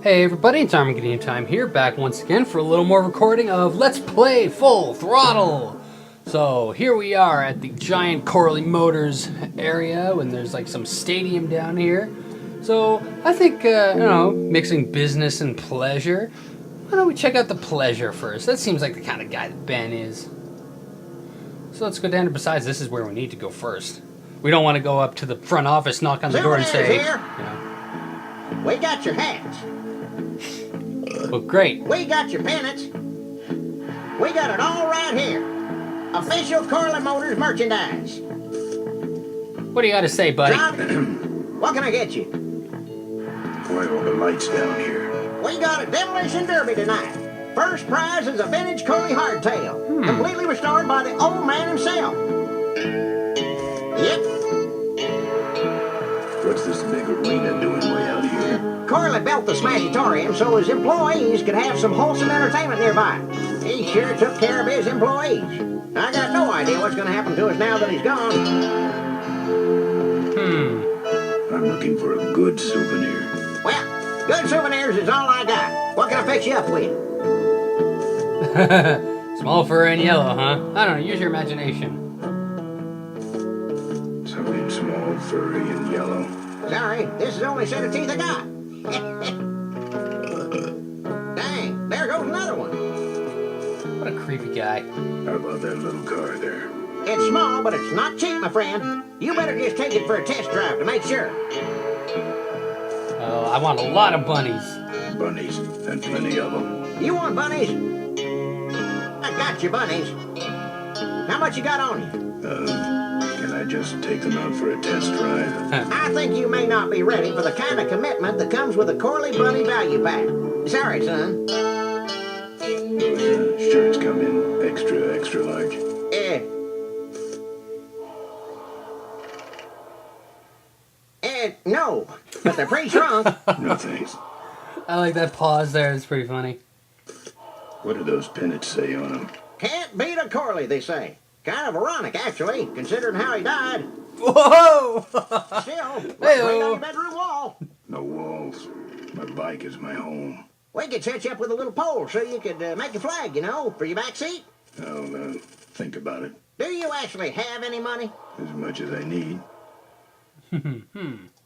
Hey everybody, it's ArmagideonTime here, back once again for a little more recording of Let's Play Full Throttle! So here we are at the giant Corley Motors area, and there's like some stadium down here. So I think, mixing business and pleasure, why don't we check out the pleasure first? That seems like the kind of guy that Ben is. So let's go down, and besides, this is where we need to go first. We don't want to go up to the front office, knock on the door and say, We got your hats. Well, great. We got your pennants. We got it all right here. Official Corley Motors merchandise. What do you got to say, buddy? John, what can I get you? Why all the lights down here? We got a demolition derby tonight. First prize is a vintage Corley hardtail, completely restored by the old man himself. Yep. What's this big arena doing way out here? Corley built the Smashitorium so his employees could have some wholesome entertainment nearby. He sure took care of his employees. I got no idea what's going to happen to us now that he's gone. I'm looking for a good souvenir. Well, good souvenirs is all I got. What can I fix you up with? Small fur and yellow, huh? I don't know, use your imagination. Something small, furry, and yellow. Sorry, this is the only set of teeth I got. Dang, there goes another one. What a creepy guy. How about that little car there? It's small, but it's not cheap, my friend. You better just take it for a test drive to make sure. Oh, I want a lot of bunnies. Bunnies, and plenty of them. You want bunnies? I got you bunnies. How much you got on you? Can I just take them out for a test drive? I think you may not be ready for the kind of commitment that comes with a Corley Bunny value pack. Sorry, son. Those shirts come in extra large. No, but they're pretty shrunk. No thanks. I like that pause there, it's pretty funny. What do those pennants say on them? Can't beat a Corley, they say. Kind of ironic, actually, considering how he died. Whoa! Still, right on your bedroom wall. No walls. My bike is my home. We could set you up with a little pole so you could make a flag, you know, for your back seat. I'll think about it. Do you actually have any money? As much as I need.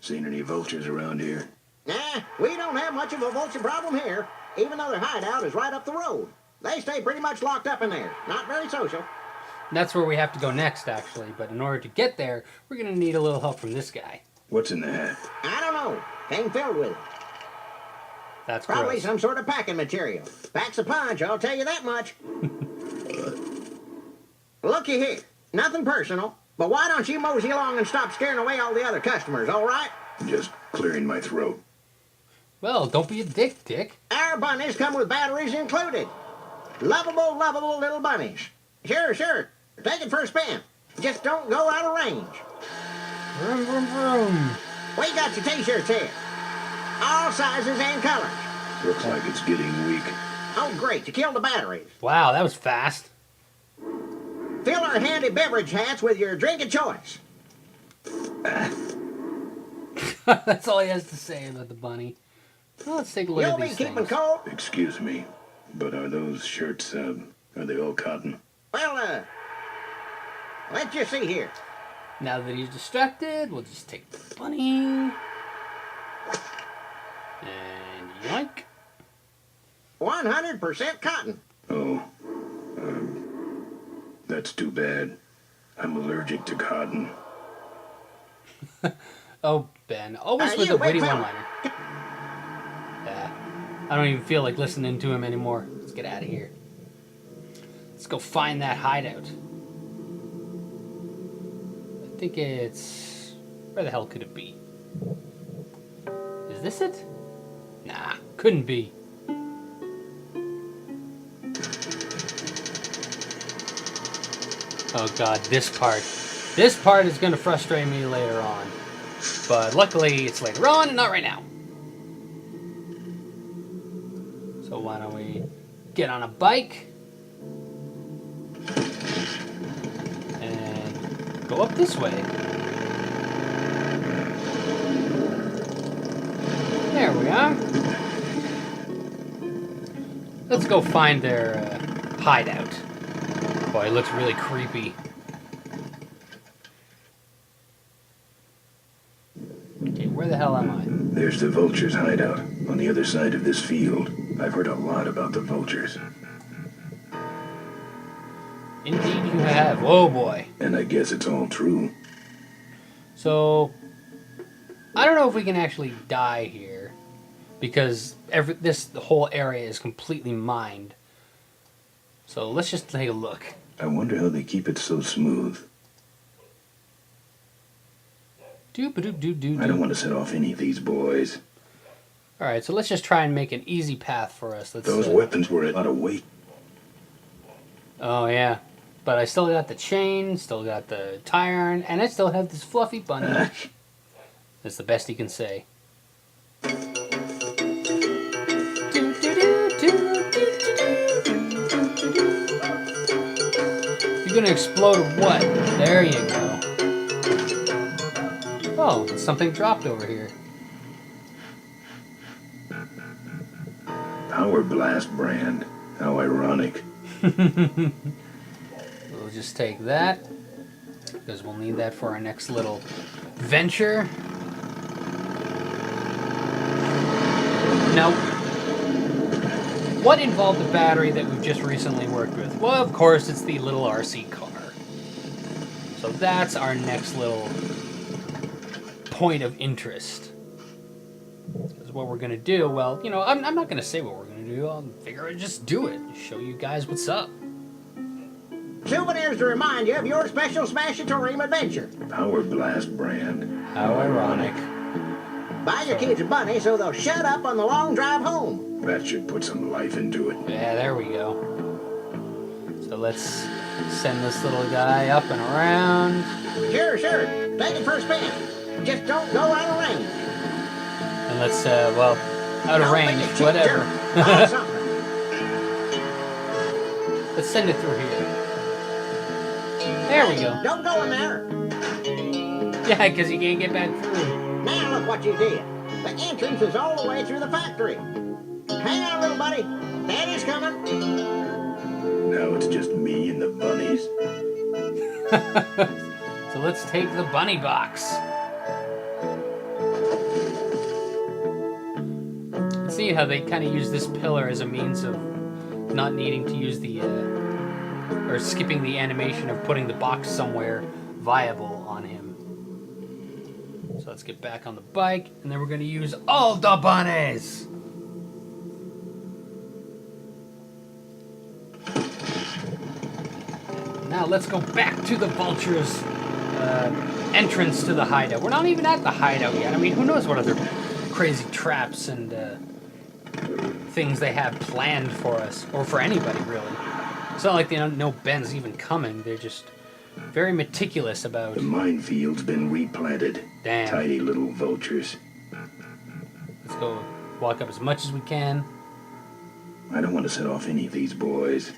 Seen any vultures around here? Nah, we don't have much of a vulture problem here, even though their hideout is right up the road. They stay pretty much locked up in there. Not very social. That's where we have to go next, actually. But in order to get there, we're going to need a little help from this guy. What's in the hat? I don't know. Came filled with it. That's Probably gross. some sort of packing material. Packs a punch, I'll tell you that much. Looky here. Nothing personal. But why don't you mosey along and stop scaring away all the other customers, all right? Just clearing my throat. Well, don't be a dick. Our bunnies come with batteries included. Lovable little bunnies. Sure. Take it for a spin. Just don't go out of range. Vroom, vroom, vroom. We got your t-shirts here. All sizes and colors. Looks like it's getting weak. Oh, great. You killed the batteries. Wow, that was fast. Fill our handy beverage hats with your drink of choice. That's all he has to say about the bunny. Well, let's take a look You'll at be these keeping things. cold? Excuse me, but are those shirts, are they all cotton? Well, let's just see here. Now that he's distracted, we'll just take the bunny. And yoink. 100% cotton. Oh, that's too bad. I'm allergic to cotton. Oh, Ben. Always with you a witty big fella. one-liner. Yeah. I don't even feel like listening to him anymore. Let's get out of here. Let's go find that hideout. I think it's... Where the hell could it be? Is this it? Nah, couldn't be. Oh god, this part. This part is going to frustrate me later on. But luckily, it's later on and not right now. So why don't we get on a bike and go up this way. There we are. let's go find their hideout. Boy, it looks really creepy. Okay, where the hell am I? There's the Vultures hideout on the other side of this field. I've heard a lot about the Vultures. Indeed you have. Whoa, boy. And I guess it's all true. So, I don't know if we can actually die here, because the whole area is completely mined. So let's just take a look. I wonder how they keep it so smooth. Doo-ba-doo-doo-doo-doo. I don't want to set off any of these boys. Alright, so let's just try and make an easy path for us. Let's, Those weapons were a lot of weight. Oh, yeah. But I still got the chain, still got the tire iron, and I still have this fluffy bunny. That's the best he can say. You're gonna explode or what? There you go. Oh, something dropped over here. Power Blast brand. How ironic. We'll just take that, because we'll need that for our next little venture. Now, what involved the battery that we've just recently worked with? Well, of course, it's the little RC car. So that's our next little point of interest. Because what we're going to do, well, you know, I'm not going to say what we're going to do. I'll figure I'd just do it. Show you guys what's up. Souvenirs to remind you of your special Smashatorium adventure. Power Blast brand. How ironic. Buy your kids a bunny so they'll shut up on the long drive home. That should put some life into it. Yeah, there we go. So let's send this little guy up and around. Sure. Take it for a spin. Just don't go out of range. And let's, well, out of Don't range, make a cheap whatever. jerk. Buy something. Let's send it through here. There we go. Don't go in there. Yeah, because you can't get back through. Now look what you did. The entrance is all the way through the factory. Hang on, little buddy. Daddy's coming. Now it's just me and the bunnies. So let's take the bunny box. See how they kind of use this pillar as a means of not needing to use the, or skipping the animation of putting the box somewhere viable on him. So let's get back on the bike, and then we're going to use all the bunnies. Now let's go back to the Vultures' entrance to the hideout. We're not even at the hideout yet. I mean, who knows what other crazy traps and things they have planned for us, or for anybody, really. It's not like they don't know Ben's even coming. They're just very meticulous about... The minefield's been replanted. Damn. Tiny little vultures. Let's go walk up as much as we can. I don't want to set off any of these boys.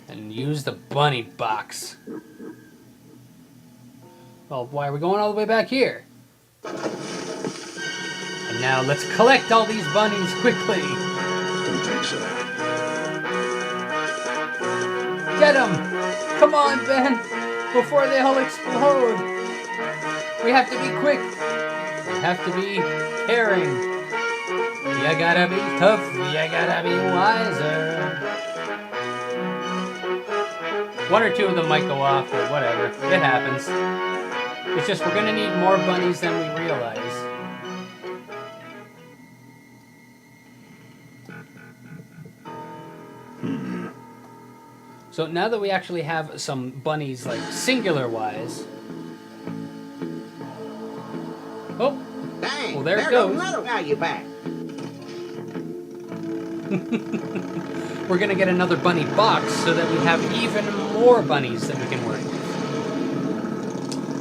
And use the bunny box. Well, why are we going all the way back here? And now let's collect all these bunnies quickly. Don't think so. Get them! Come on, Ben! Before they all explode! We have to be quick. We have to be caring. You gotta be tough. You gotta be wiser. One or two of them might go off, but whatever. It happens. It's just we're gonna need more bunnies than we realize. So now that we actually have some bunnies, like, singular-wise... Oh! Dang, Well, there it goes goes. another value pack. We're gonna get another bunny box so that we have even more bunnies that we can work with.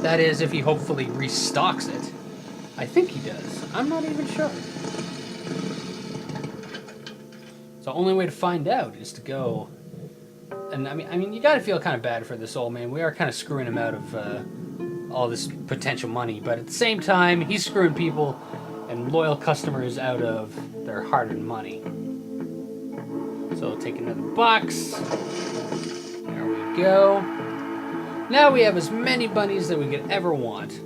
That is, if he hopefully restocks it. I think he does. I'm not even sure. So only way to find out is to go... And I mean, you gotta feel kind of bad for this old man. We are kind of screwing him out of all this potential money, but at the same time, he's screwing people and loyal customers out of their hard-earned money. So take another box. There we go. Now we have as many bunnies that we could ever want.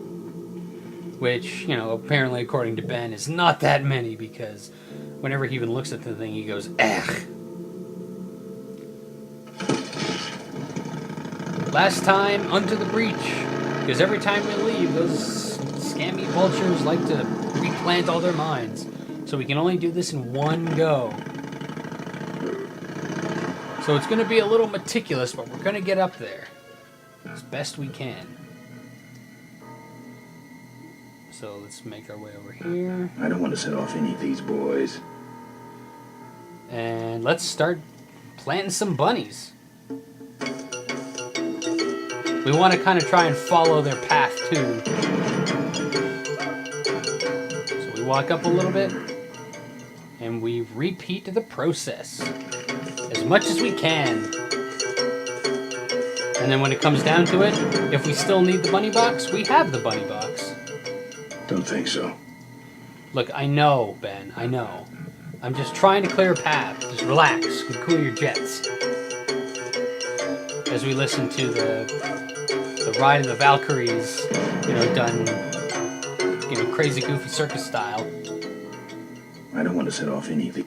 Which, you know, apparently according to Ben is not that many because whenever he even looks at the thing he goes, ugh. Last time, unto the breach. Because every time we leave, those scammy vultures like to replant all their minds. So we can only do this in one go. So it's going to be a little meticulous, but we're going to get up there as best we can. So let's make our way over here. I don't want to set off any of these boys. And let's start planting some bunnies. We want to kind of try and follow their path too. So we walk up a little bit and we repeat the process as much as we can. And then when it comes down to it, if we still need the bunny box, we have the bunny box. Don't think so. Look, I know, Ben, I know. I'm just trying to clear a path. Just relax and cool your jets. As we listen to the Ride of the Valkyries, you know, done, you know, crazy goofy circus style. I don't want to set off any of these.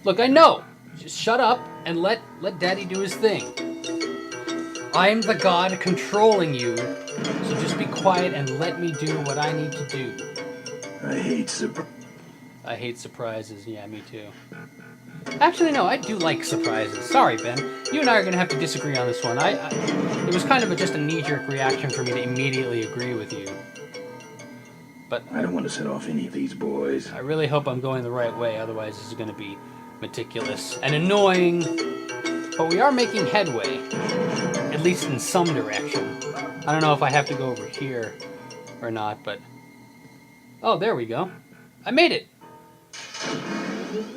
Look, I know. Just shut up and let Daddy do his thing. I'm the god controlling you, so just be quiet and let me do what I need to do. I hate surprises. Yeah, me too. Actually, no, I do like surprises. Sorry, Ben. You and I are going to have to disagree on this one. It was kind of just a knee-jerk reaction for me to immediately agree with you. But I don't want to set off any of these boys. I really hope I'm going the right way, otherwise this is going to be meticulous and annoying. But we are making headway, at least in some direction. I don't know if I have to go over here or not, but... Oh, there we go. I made it!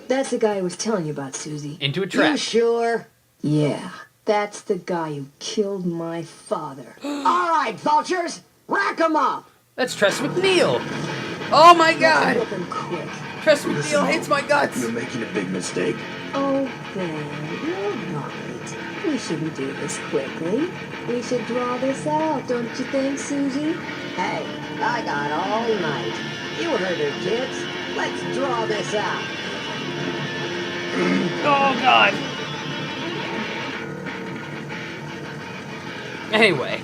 That's the guy I was telling you about, Susie. Into a trap. You sure? Yeah, that's the guy who killed my father. All right, vultures, rack 'em up. That's Tress McNeil! Oh my god! Whip him quick. Tress McNeil hates my guts! You're making a big mistake. Oh, Ben, you're right. We shouldn't do this quickly. We should draw this out, don't you think, Susie? Hey, I got all night. You heard her, kids. Let's draw this out. Oh god! Anyway,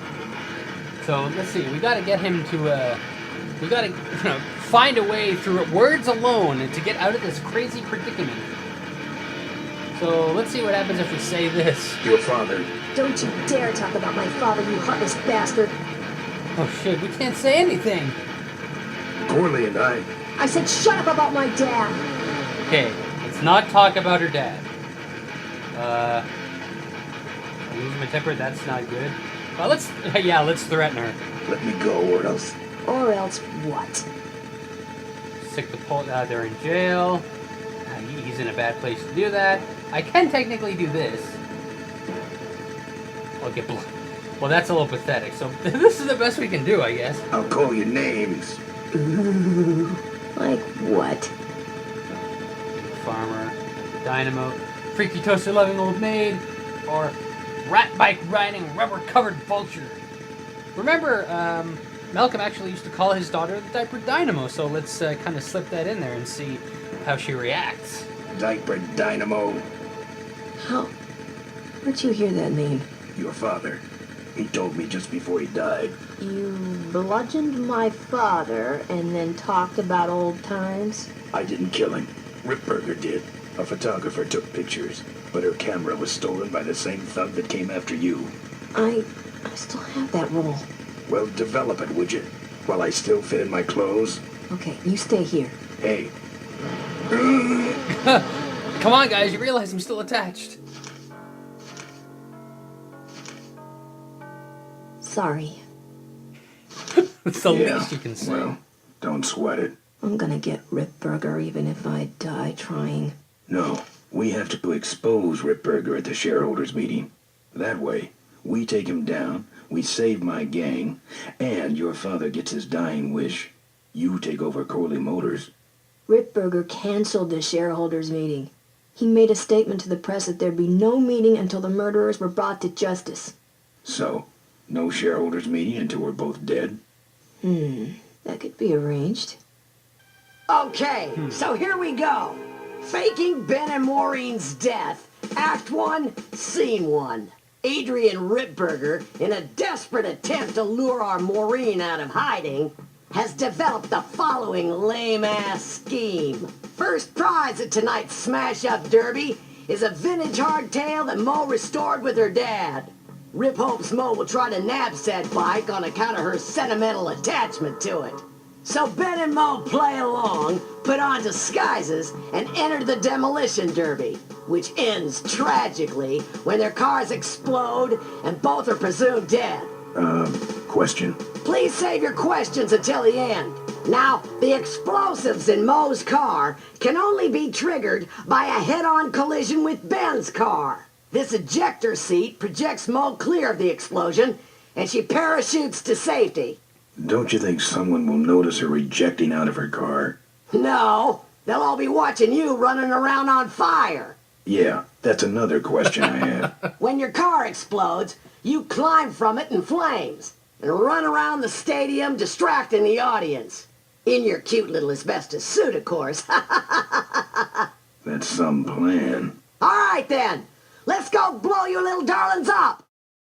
so let's see. We gotta get him to. We gotta find a way through words alone to get out of this crazy predicament. So let's see what happens if we say this. Your father. Don't you dare talk about my father, you heartless bastard. Oh shit! We can't say anything. Corley and I said shut up about my dad. Okay, let's not talk about her dad. Lose my temper. That's not good. Well, let's threaten her. Let me go or else. Or else what? Stick the pole. They're in jail. He's in a bad place to do that. I can technically do this. I'll get well, that's a little pathetic. So this is the best we can do, I guess. I'll call you names. Ooh, like what? Farmer, dynamo, freaky toaster loving old maid, or rat bike riding rubber covered vulture. Remember, Malcolm actually used to call his daughter the diaper dynamo, so let's kind of slip that in there and see how she reacts. Diaper Dynamo. How? Where'd you hear that name? Your father. He told me just before he died. You bludgeoned my father and then talked about old times? I didn't kill him. Ripburger did. A photographer took pictures, but her camera was stolen by the same thug that came after you. I still have that roll. Well, develop it, would you? While I still fit in my clothes? Okay, you stay here. Hey. Come on, guys, you realize I'm still attached. Sorry. That's the least you can say. Well, don't sweat it. I'm gonna get Ripburger even if I die trying. No, we have to expose Ripburger at the shareholders meeting. That way, we take him down, we save my gang, and your father gets his dying wish. You take over Corley Motors. Ripburger canceled the shareholders meeting. He made a statement to the press that there'd be no meeting until the murderers were brought to justice. So, no shareholders meeting until we're both dead? That could be arranged. Okay, so here we go. Faking Ben and Maureen's death. Act 1, Scene 1. Adrian Ripburger, in a desperate attempt to lure our Maureen out of hiding, has developed the following lame-ass scheme. First prize at tonight's smash-up derby is a vintage hardtail that Mo restored with her dad. Rip hopes Mo will try to nab said bike on account of her sentimental attachment to it. So Ben and Mo play along, put on disguises, and enter the demolition derby, which ends tragically when their cars explode and both are presumed dead. Question. Please save your questions until the end. Now, the explosives in Mo's car can only be triggered by a head-on collision with Ben's car. This ejector seat projects Mo clear of the explosion, and she parachutes to safety. Don't you think someone will notice her ejecting out of her car? No, they'll all be watching you running around on fire. Yeah, that's another question I have. When your car explodes, you climb from it in flames and run around the stadium distracting the audience. In your cute little asbestos suit, of course. That's some plan. All right then, let's go blow you little darlings up.